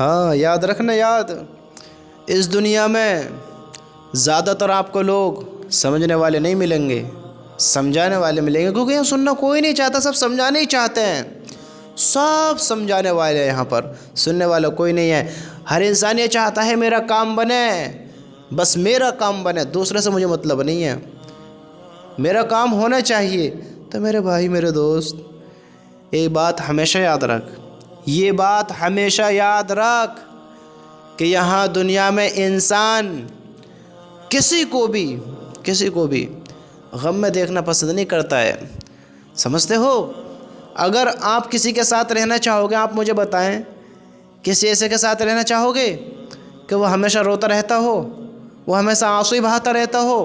ہاں یاد رکھنا، یاد، اس دنیا میں زیادہ تر آپ کو لوگ سمجھنے والے نہیں ملیں گے، سمجھانے والے ملیں گے، کیونکہ یہاں سننا کوئی نہیں چاہتا، سب سمجھانے ہی چاہتے ہیں، سب سمجھانے والے ہیں یہاں پر، سننے والا کوئی نہیں ہے۔ ہر انسان یہ چاہتا ہے میرا کام بنے، بس میرا کام بنے، دوسرے سے مجھے مطلب نہیں ہے، میرا کام ہونا چاہیے۔ تو میرے بھائی، میرے دوست، ایک بات ہمیشہ یاد رکھ، یہ بات ہمیشہ یاد رکھ کہ یہاں دنیا میں انسان کسی کو بھی غم میں دیکھنا پسند نہیں کرتا ہے، سمجھتے ہو؟ اگر آپ کسی کے ساتھ رہنا چاہو گے، آپ مجھے بتائیں، کسی ایسے کے ساتھ رہنا چاہو گے کہ وہ ہمیشہ روتا رہتا ہو، وہ ہمیشہ آنسو ہی بہاتا رہتا ہو،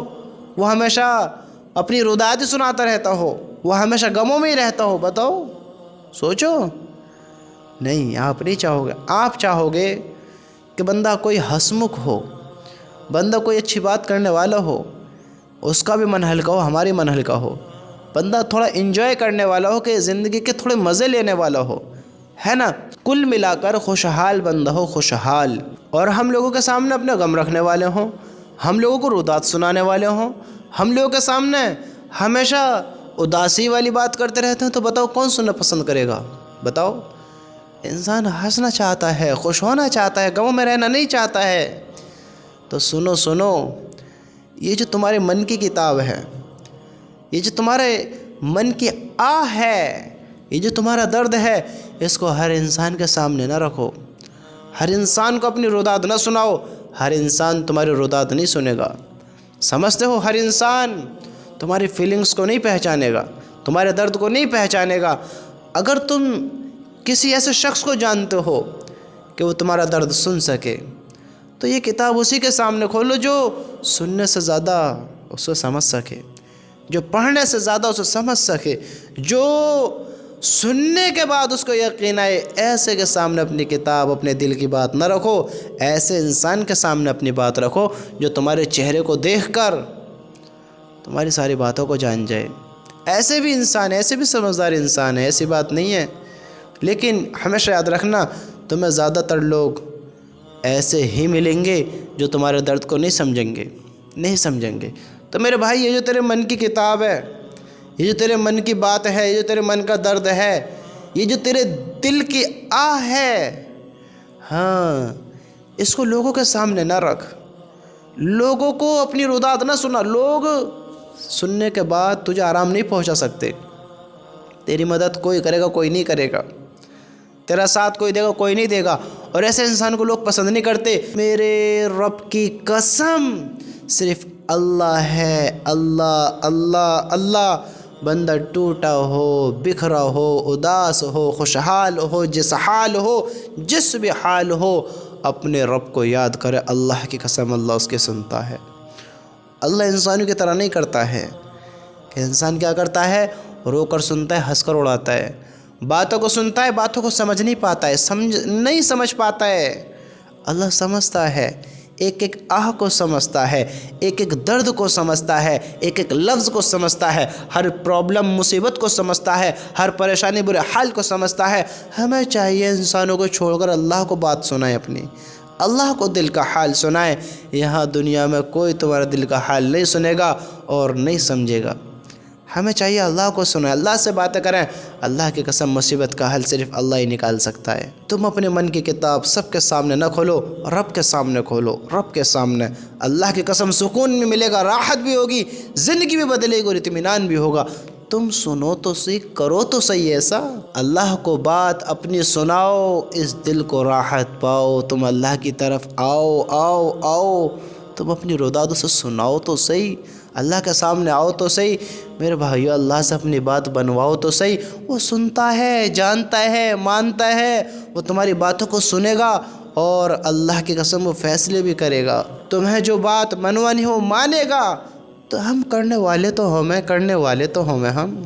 وہ ہمیشہ اپنی روداد سناتا رہتا ہو، وہ ہمیشہ غموں میں ہی رہتا ہو؟ بتاؤ، سوچو۔ نہیں، آپ نہیں چاہو گے، آپ چاہو گے کہ بندہ کوئی ہنسمکھ ہو، بندہ کوئی اچھی بات کرنے والا ہو، اس کا بھی من ہلکا ہو، ہماری من ہلکا ہو، بندہ تھوڑا انجوائے کرنے والا ہو، کہ زندگی کے تھوڑے مزے لینے والا ہو، ہے نا؟ کل ملا کر خوشحال بندہ ہو، خوشحال، اور ہم لوگوں کے سامنے اپنے غم رکھنے والے ہوں، ہم لوگوں کو روداد سنانے والے ہوں، ہم لوگوں کے سامنے ہمیشہ اداسی والی بات کرتے رہتے ہیں، تو بتاؤ کون سننا پسند کرے گا؟ بتاؤ۔ انسان ہنسنا چاہتا ہے، خوش ہونا چاہتا ہے، غموں میں رہنا نہیں چاہتا ہے۔ تو سنو، یہ جو تمہارے من کی کتاب ہے، یہ جو تمہارے من کی آہ ہے، یہ جو تمہارا درد ہے، اس کو ہر انسان کے سامنے نہ رکھو، ہر انسان کو اپنی روداد نہ سناؤ، ہر انسان تمہاری روداد نہیں سنے گا، سمجھتے ہو؟ ہر انسان تمہاری فیلنگز کو نہیں پہچانے گا، تمہارے درد کو نہیں پہچانے گا۔ اگر تم کسی ایسے شخص کو جانتے ہو کہ وہ تمہارا درد سن سکے، تو یہ کتاب اسی کے سامنے کھولو جو سننے سے زیادہ اس کو سمجھ سکے، جو پڑھنے سے زیادہ اسے سمجھ سکے، جو سننے کے بعد اس کو یقین آئے۔ ایسے کے سامنے اپنی کتاب، اپنے دل کی بات نہ رکھو، ایسے انسان کے سامنے اپنی بات رکھو جو تمہارے چہرے کو دیکھ کر تمہاری ساری باتوں کو جان جائے۔ ایسے بھی انسان ہے، ایسے بھی سمجھدار انسان ہے، ایسی بات نہیں ہے، لیکن ہمیشہ یاد رکھنا، تمہیں زیادہ تر لوگ ایسے ہی ملیں گے جو تمہارے درد کو نہیں سمجھیں گے۔ تو میرے بھائی، یہ جو تیرے من کی کتاب ہے، یہ جو تیرے من کی بات ہے، یہ جو تیرے من کا درد ہے، یہ جو تیرے دل کی آہ ہے، ہاں، اس کو لوگوں کے سامنے نہ رکھ، لوگوں کو اپنی روداد نہ سنا۔ لوگ سننے کے بعد تجھے آرام نہیں پہنچا سکتے، تیری مدد کوئی کرے گا، کوئی نہیں کرے گا، تیرا ساتھ کوئی دے گا، کوئی نہیں دے گا، اور ایسے انسان کو لوگ پسند نہیں کرتے۔ میرے رب کی قسم، صرف اللہ ہے، اللہ اللہ اللہ۔ بندہ ٹوٹا ہو، بکھرا ہو، اداس ہو، خوشحال ہو، جس حال ہو، جس بھی حال ہو، اپنے رب کو یاد کرے، اللہ کی قسم اللہ اس کے سنتا ہے۔ اللہ انسانوں کی طرح نہیں کرتا ہے کہ انسان کیا کرتا ہے، رو کر سنتا ہے، ہنس کر اڑاتا ہے، باتوں کو سنتا ہے، باتوں کو سمجھ نہیں پاتا ہے، نہیں سمجھ پاتا ہے۔ اللہ سمجھتا ہے، ایک ایک آہ کو سمجھتا ہے، ایک ایک درد کو سمجھتا ہے، ایک ایک لفظ کو سمجھتا ہے، ہر پرابلم، مصیبت کو سمجھتا ہے، ہر پریشانی، برے حال کو سمجھتا ہے۔ ہمیں چاہیے انسانوں کو چھوڑ کر اللہ کو بات سنائے، اپنی اللہ کو دل کا حال سنائے۔ یہاں دنیا میں کوئی تمہارا دل کا حال نہیں سنے گا اور نہیں سمجھے گا۔ ہمیں چاہیے اللہ کو سنیں، اللہ سے باتیں کریں۔ اللہ کی قسم، مصیبت کا حل صرف اللہ ہی نکال سکتا ہے۔ تم اپنے من کی کتاب سب کے سامنے نہ کھولو، رب کے سامنے کھولو، رب کے سامنے۔ اللہ کی قسم، سکون بھی ملے گا، راحت بھی ہوگی، زندگی بھی بدلے گی اور اطمینان بھی ہوگا۔ تم سنو تو صحیح، کرو تو صحیح ایسا، اللہ کو بات اپنی سناؤ، اس دل کو راحت پاؤ، تم اللہ کی طرف آؤ آؤ آؤ، تم اپنی روداد سے سناؤ تو صحیح، اللہ کے سامنے آؤ تو صحیح۔ میرے بھائیو، اللہ سے اپنی بات بنواؤ تو صحیح، وہ سنتا ہے، جانتا ہے، مانتا ہے، وہ تمہاری باتوں کو سنے گا اور اللہ کی قسم وہ فیصلے بھی کرے گا۔ تمہیں جو بات منوانی ہو مانے گا، تو ہم کرنے والے تو ہمیں، کرنے والے تو ہمیں ہم